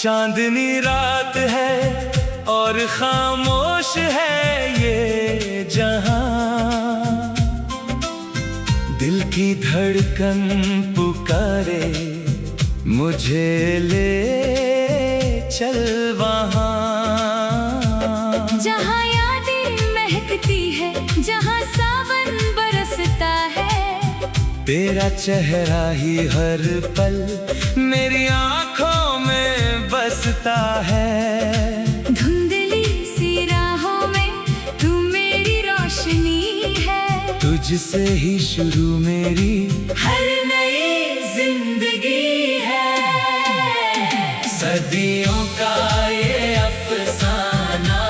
चांदनी रात है और खामोश है ये जहां, दिल की धड़कन पुकारे मुझे ले चल वहां, जहां यादें महकती है, जहां सावन बरसता है। तेरा चेहरा ही हर पल मेरी आंखों में बसता है। धुंधली सी राहों में तू मेरी रोशनी है, तुझसे ही शुरू मेरी हर नई जिंदगी है। सदियों का ये अफसाना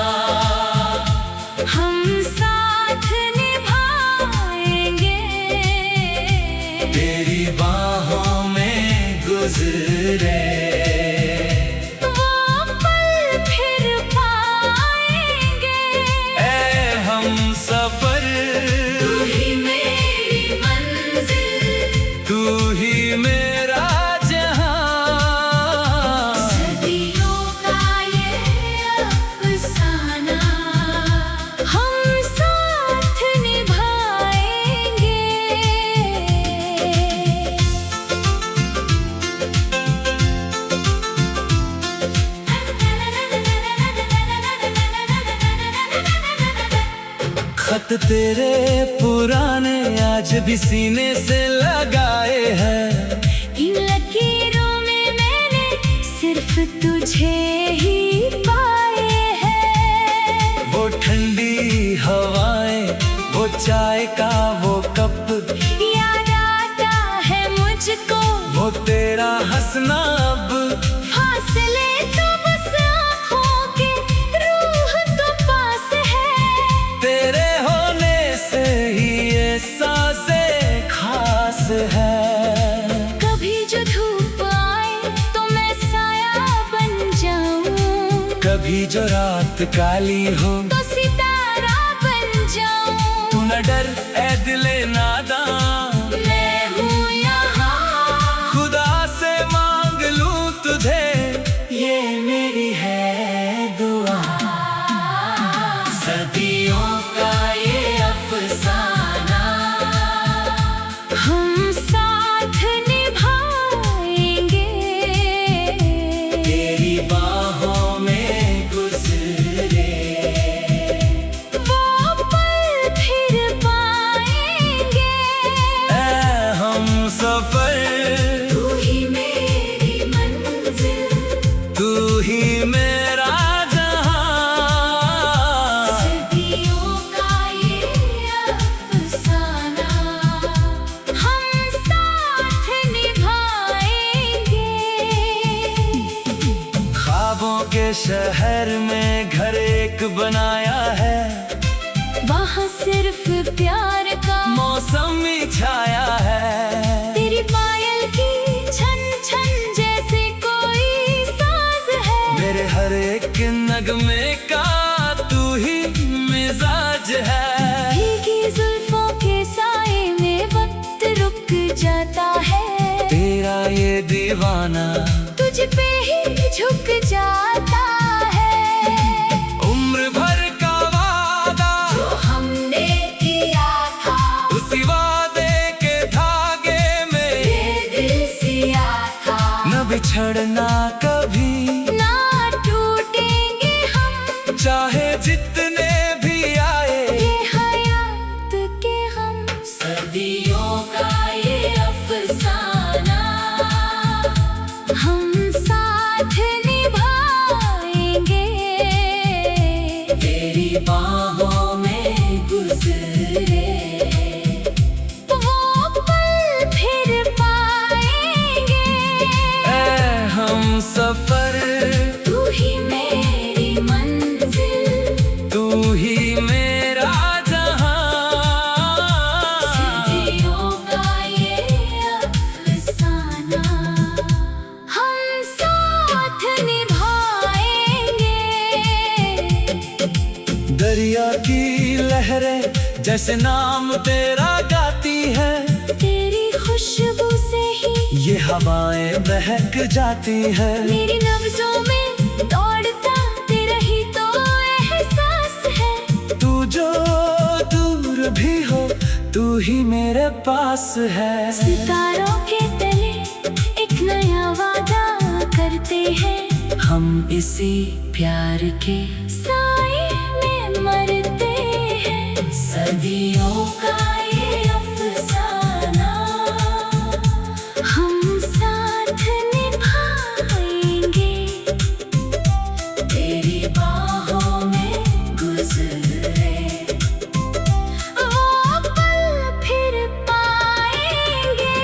हम साथ निभाएंगे, तेरी बाहों में गुजरे वो पल फिर पाएंगे। ऐ हम सफर, तू ही मेरी मंजिल, तू ही मेरा जहां। सदियों का ये अफसाना हम साथ निभाएंगे। खत तेरे पुराने आज भी सीने से लगाए हैं, इन लकीरों में मैंने सिर्फ तुझे ही पाए हैं। वो ठंडी हवाएं, वो चाय का वो कप, याद आता है मुझको वो तेरा हंसना अब। फासले तो बस आँखों के, रूह तो पास है। तेरे होने से ही ये सांसें खास है। कभी जो धूप आए तो मैं साया बन जाऊं, कभी जो रात काली हो तो सितारा बन जाऊं। तू न डर ऐ दिले नादां, मैं हूँ यहाँ, खुदा से मांग लूं तुझे, ये मेरी है दुआ। सदियों का ये अफसाना हम साथ निभाएंगे, तेरी बाहों में गुजरे वो पल फिर पाएंगे। ऐ हम सफर, तू ही मेरी मंजिल, तू ही मेरा जहां। सदियों का ये अफसाना हम साथ निभाएंगे। ख्वाबों के शहर में घर एक बनाया है, वहाँ सिर्फ प्यार का मौसम ही छाया है। तेरी पायल की छन छन जैसे कोई साज है। मेरे हर एक नगमे का तू ही मिजाज है। भीगी जुल्फों के साए में वक्त रुक जाता है। तेरा ये दीवाना तुझ पे ही झुक जाता है। उम्र भर का वादा जो हमने किया था, उसी वादे के धागे में ये दिल सिया था। न बिछड़ना कभी, ना टूटेंगे हम, चाहे जितने भी आए ये हयात के हम। सदियों का ये अफसाना हम साथ निभाएंगे, तेरी बाहों में गुजरे वो पल फिर पाएंगे। ऐ हम सफर, तू ही मेरी मंजिल, तू ही मेरा जहां। सदियों का ये अफसाना हम साथ निभाएंगे। दरिया की लहरें जैसे नाम तेरा गाती है, तेरी खुशबू से ही ये हवाएं बहक जाती है, मेरी नब्जों में दौड़ता तेरा ही तो एहसास है। तू जो दूर भी हो तू ही मेरे पास है। सितारों के तले एक नया वादा करते हैं, हम इसी प्यार के साए में मरते हैं। सदियों का ये अफसाना हम साथ निभाएंगे, तेरी बाहों में गुजरे वो पल फिर पाएंगे।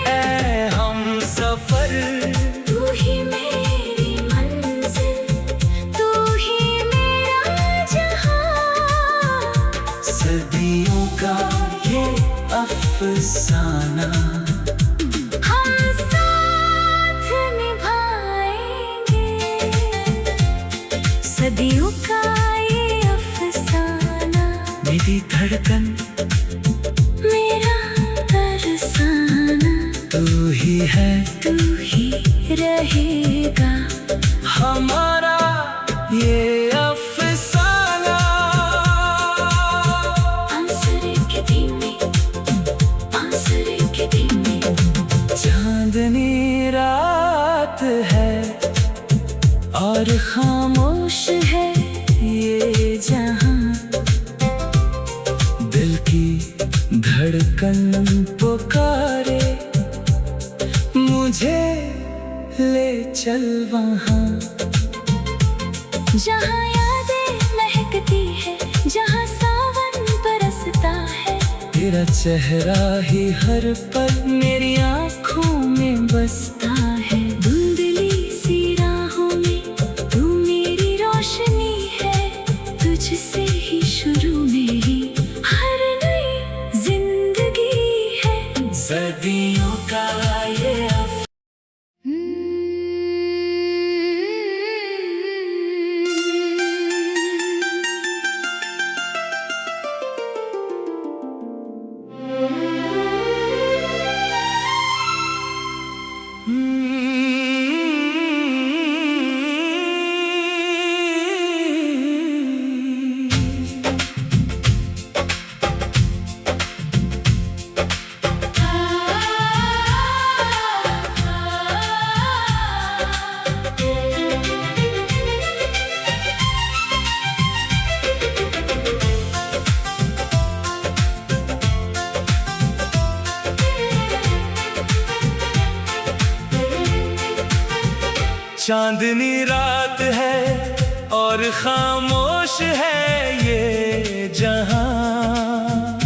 ऐ हम सफर, तू ही मेरी मंजिल, तू ही मेरा जहां। सदियों का ये अफसाना हम साथ निभाएंगे, सदियों का ये अफसाना। मेरी धड़कन मेरा तरसाना, तू ही है, तू ही रहेगा। हमारा ये अफसाना। आंसुरे के धीमे, आंसुरे के धीमे। चांदनी रात है और खामोश है ये जहां, दिल की धड़कन पुकारे, मुझे ले चल वहाँ। जहां यादें महकती है, जहां सावन बरसता है। तेरा चेहरा ही हर पल मेरी आँखों में बसता है। धुंधली सी राहों में तू मेरी रोशनी है, तुझसे ही शुरू मेरी हर नई जिंदगी है। सदियों का ये चांदनी रात है और खामोश है ये जहां,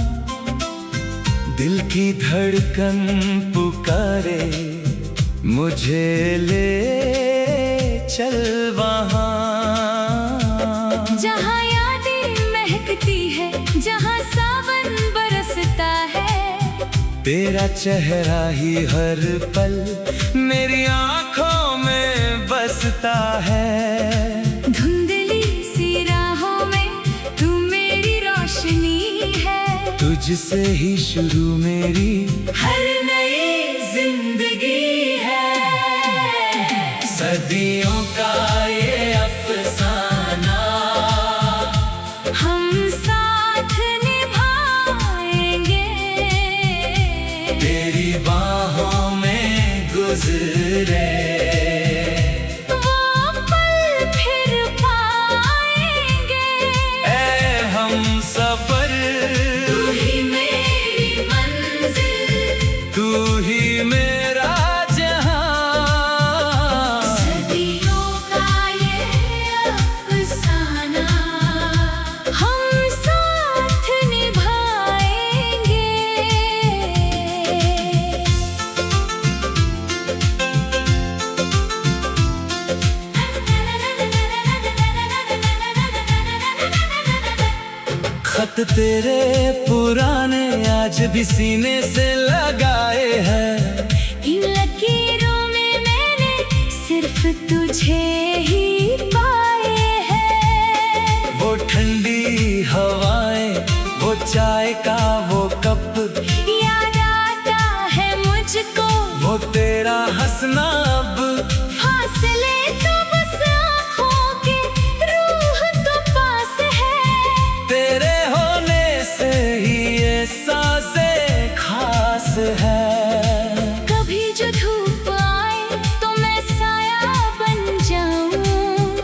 दिल की धड़कन पुकारे, मुझे ले चल वहाँ। जहां यादें महकती है, जहां सावन बरसता है। तेरा चेहरा ही हर पल मेरी आँखों में बसता है। धुंधली सी राहों में तू मेरी रोशनी है, तुझसे ही शुरू मेरी हर नई जिंदगी है। सदियों का ये अफसाना हम साथ निभाएंगे, तेरी बाहों में गुजरे वो पल फिर पाएंगे। ऐ हम सफर, तू ही मेरी मंजिल, तू ही मेरा जहां। सदियों का ये अफसाना हम साथ निभाएंगे। खत तेरे पुराने आज भी सीने से लगाए हैं। इन लकीरों में मैंने सिर्फ तुझे ही पाए हैं। वो ठंडी हवाएं, वो चाय का वो कप, याद आता है मुझको वो तेरे हंसना अब। फासले तो बस आँखों के, रूह तो पास है। तेरे होने से ही ये सांसें खास है। कभी जो धूप आए तो मैं साया बन जाऊं,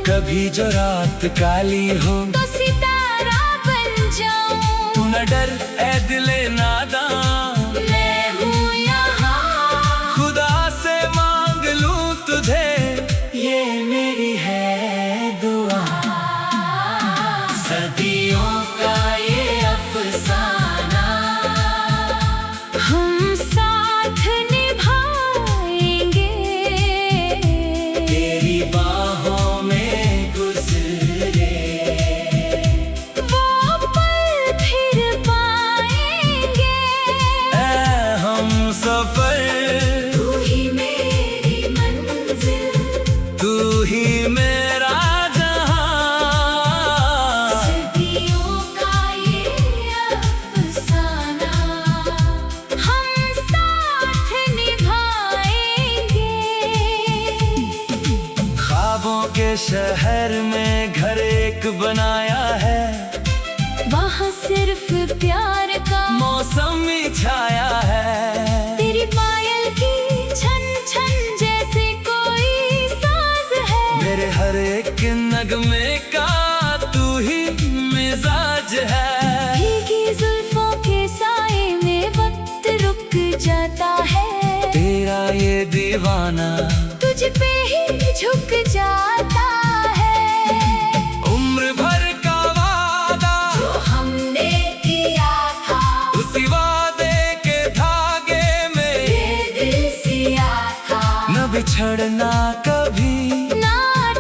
कभी जो रात काली हो तो सितारा बन जाऊं। तू न डर ए दिले नादान, मैं हूँ यहाँ, खुदा से मांग लूं तुझे, ये मेरी है दुआ। सदियों का ये अफसाना, हम साथ निभाएंगे। तेरी बाहों में गुजरे वो पल फिर पाएंगे। ऐ हम सफर, तू ही मेरी मंजिल, तू ही मेरा जहां। सदियों का ये अफसाना, हम साथ निभाएंगे। ख्वाबों के शहर में घर एक बनाया है, वहाँ सिर्फ प्यार का मौसम ही छाया है। तेरी पायल की छन छन जैसे कोई साज है। मेरे हर एक नगमे का तू ही मिजाज है। भीगी जुल्फों के साए में वक्त रुक जाता है। तेरा ये दीवाना तुझ पे ही झुक जाता है। उम्र भर का वादा जो हमने किया था, उसी वादे के धागे में ये दिल सिया था। न बिछड़ना कभी, ना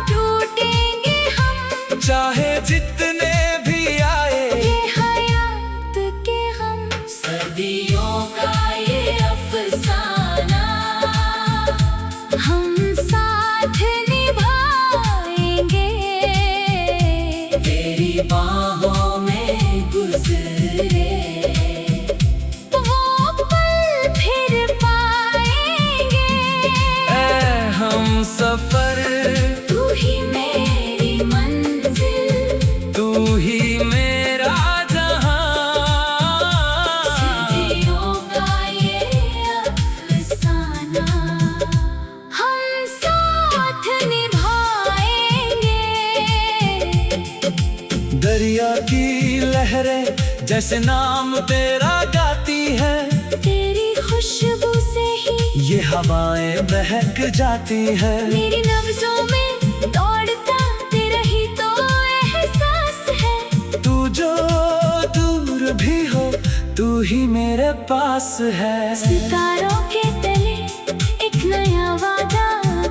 टूटेंगे हम, चाहे जितने भी आए ये हयात के हम। सदियों का ये अफसाना, हम साथ निभाएंगे। तेरी बाहों में गुजरे वो पल फिर पाएंगे। ऐ हम सफर, तू ही मेरी मंजिल, तू ही मेरा जहां। सदियों का ये अफसाना, हम साथ निभाएंगे। दरिया की लहरें जैसे नाम तेरा गाती है, तेरी खुशबू से ही ये हवाएं बहक जाती है। मेरी नब्जों में दौड़ता तेरा ही तो एहसास है। तू जो दूर भी हो, तू ही मेरे पास है। सितारों के तले एक नया वादा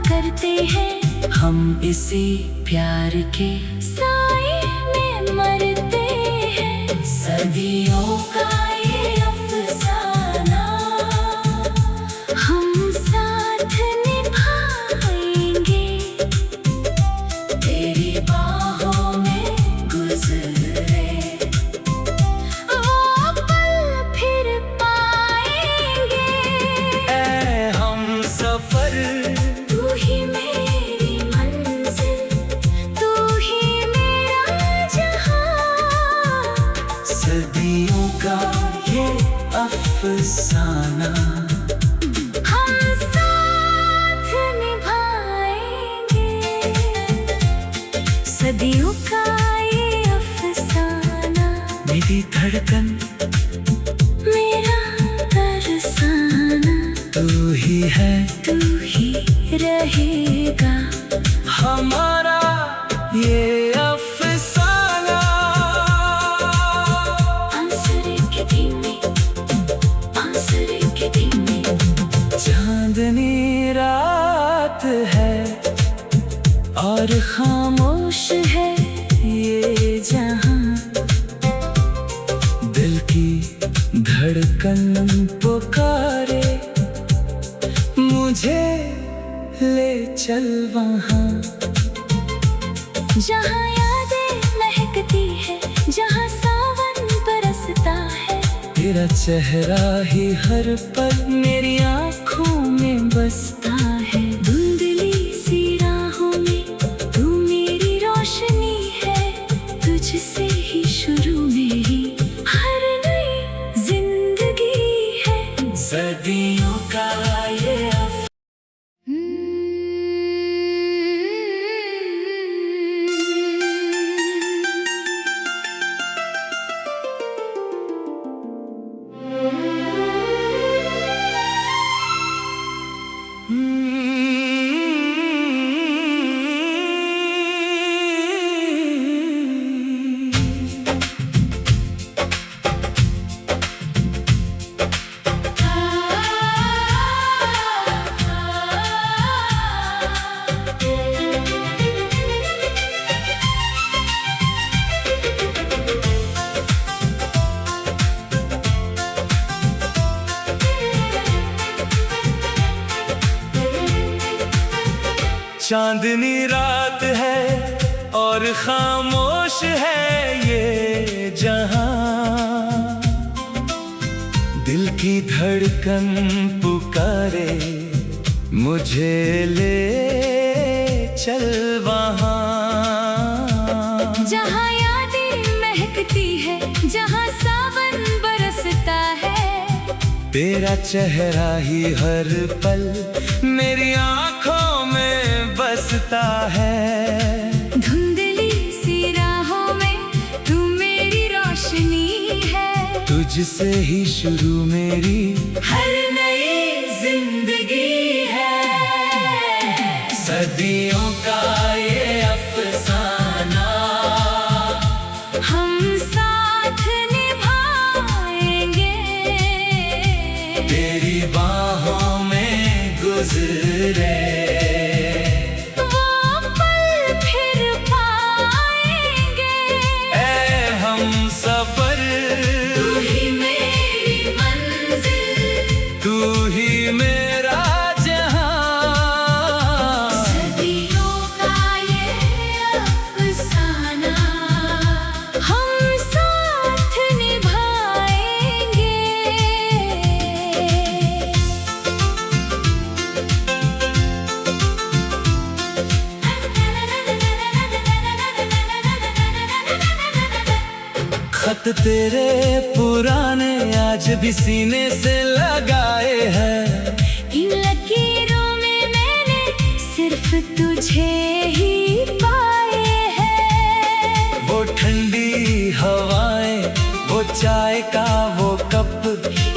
करते हैं, हम इसी प्यार के साए में मरते हैं। सदियों का ये अफसाना, हम साथ निभाएंगे। तेरी बाहों में गुजरे वो पल फिर पाएंगे। ऐ हम सफर, तू ही मेरी मंजिल, तू ही मेरा जहां। सदियों का ये अफसाना, हम साथ निभाएंगे। सदियों का ये अफसाना, मेरी धड़कन मेरा तरसाना। तू ही है, तू ही रहेगा हमारा ये अफसाना। आंसुरे के धीमे, आंसुरे के धीमे। चांदनी रात है और खामोश है ये जहां। दिल की धड़कन पुकारे, मुझे ले चल वहां। जहाँ यादें महकती है, जहाँ सावन बरसता है। तेरा चेहरा ही हर पल मेरी आँखों में बसता है। चांदनी रात है और खामोश है ये जहां, दिल की धड़कन पुकारे मुझे ले चल वहां, जहाँ यादें महकती है, जहाँ सावन बरसता है। तेरा चेहरा ही हर पल मेरी आंखों में बसता है। धुंधली सी राहों में तू मेरी रोशनी है, तुझसे ही शुरू मेरी हर नई जिंदगी है। सदियों का ये अफसाना हम साथ निभाएंगे, तेरी बाहों में गुजरे वो पल फिर पाएंगे। ऐ हम सफर, तू ही मेरी मंजिल, तू ही मेरा जहां। सदियों का ये अफसाना हम साथ निभाएंगे। खत तेरे पुराने आज भी सीने से लगाए हैं, इन लकीरों में मैंने सिर्फ तुझे ही पाए हैं। वो ठंडी हवाएं, वो चाय का वो कप,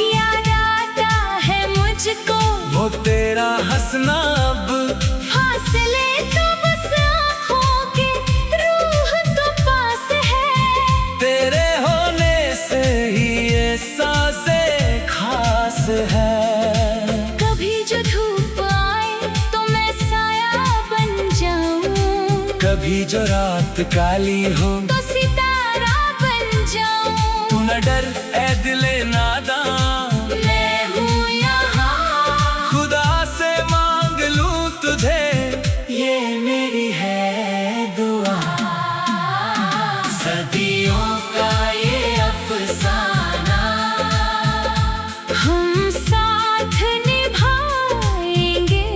याद आता है मुझको वो तेरा हंसना अब। फासले तो बस आँखों के, रूह तो पास है। तेरे होने से ही ये सांसें खास है। कभी जो धूप आए तो मैं साया बन जाऊं, कभी जो रात काली हो तो सितारा बन जाऊं। तू न डर ऐ दिले नादां, मैं हूँ यहाँ, खुदा से मांग लूं तुझे, ये मेरी है दुआ। सदियों का ये अफसाना हम साथ निभाएंगे।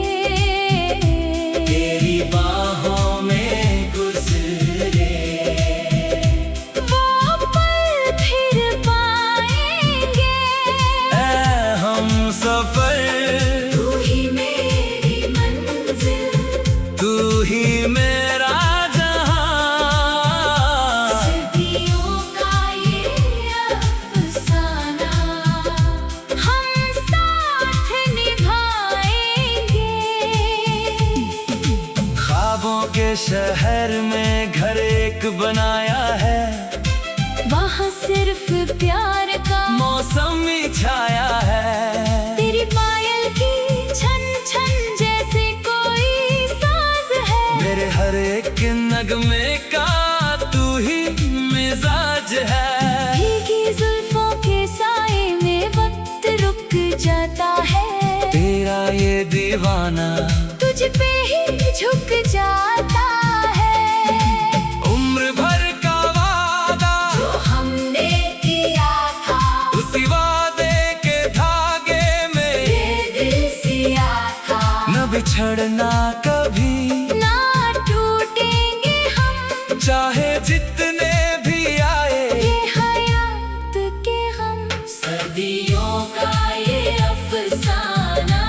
तेरी बाहों में गुजरे वो पल फिर पाएंगे। ऐ हम सफर, तू ही मेरी मंजिल, तू ही मेरा जहां। सदियों का ये अफसाना हम साथ निभाएंगे। ख्वाबों के शहर में घर एक बनाया है, वहाँ सिर्फ प्यार का मौसम ही छाया है। तेरी पायल की छन छन जैसे कोई साज है। मेरे हर एक नगमे का तू ही मिजाज है। भीगी जुल्फों के साए में वक्त रुक जाता है। तेरा ये दीवाना तुझ पे ही झुक जाता है। उम्र भर का वादा जो हमने किया था, उसी वादे के धागे में ये दिल सिया था। न बिछड़ना कभी, ना टूटेंगे हम, चाहे जितने भी आए ये हयात के हम। सदियों का ये अफसाना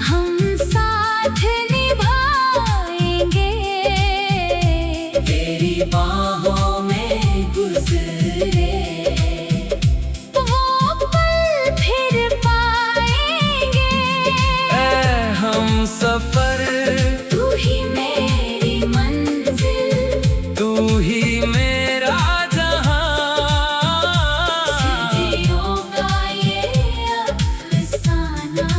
हम साथ निभाएंगे। तेरी बाहों में गुजरे वो पल फिर पाएंगे। ऐ हम सफर, तू ही मेरी मंजिल, तू ही मेरा जहां। सदियों का ये अफसाना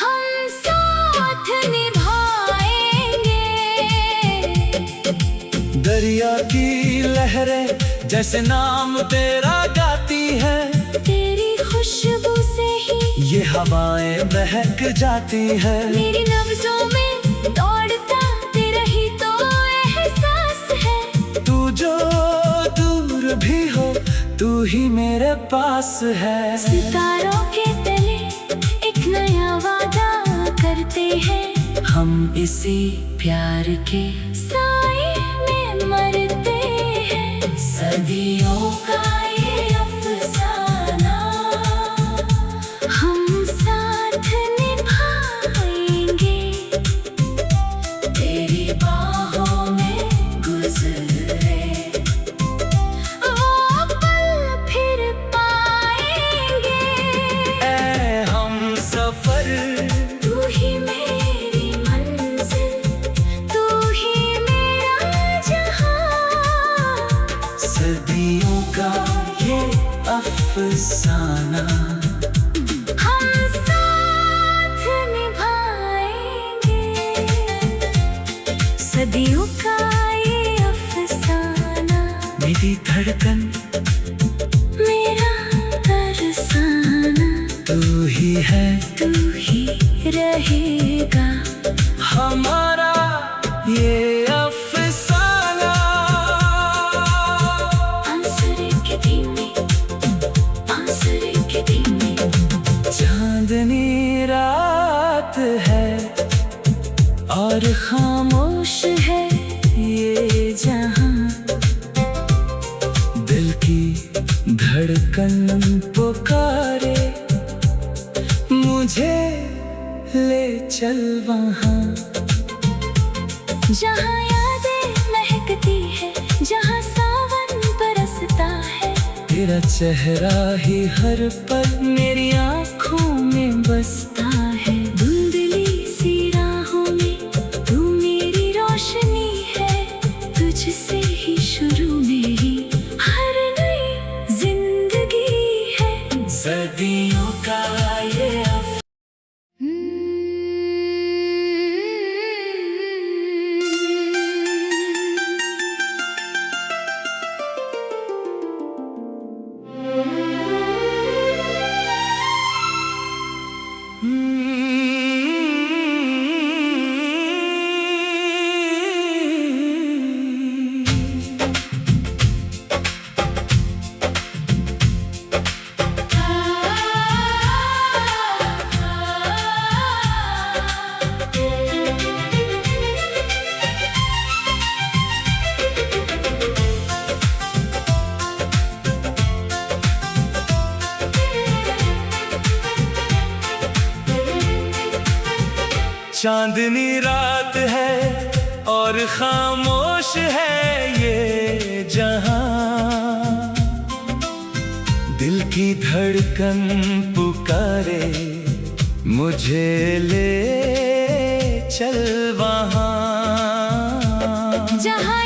हम साथ निभाएंगे। दरिया की लहरें जैसे नाम तेरा गाती है, तेरी खुशबू से ही ये हवाएं बहक जाती है। मेरी नब्ज़ लफ्जों में दौड़ता तेरा ही तो एहसास है। तू जो दूर भी हो तू ही मेरे पास है। सितारों के तले एक नया वादा करते हैं, हम इसी प्यार के साए में मरते हैं। सदियों का ये अफसाना हम साथ निभाएंगे, तेरी बाहों में गुजरे वो पल फिर पाएंगे। ऐ हम सफर तू ही मेरी मंजिल, तू ही मेरा जहां, सदियों का ये अफसाना हम साथ निभाएंगे। सदियों का ये अफसाना, मेरी धड़कन मेरा तरसाना, तू ही है तू ही रहेगा हमारा ये अफसाना। आंसुरे के धीमे, आंसुरे के धीमे। चांदनी रात है और खामोश है ये जहां, दिल की धड़कन पुकारे मुझे ले चल वहां। जहाँ यादें महकती है, जहाँ सावन बरसता है, तेरा चेहरा ही हर पल मेरी आँखों में बसता है। धुंधली सी राहों में तू मेरी रोशनी है, तुझसे ही शुरू मेरी हर नई जिंदगी है। सदियों का ये चांदनी रात है और खामोश है ये जहां, दिल की धड़कन पुकारे मुझे ले चल वहां। जहाँ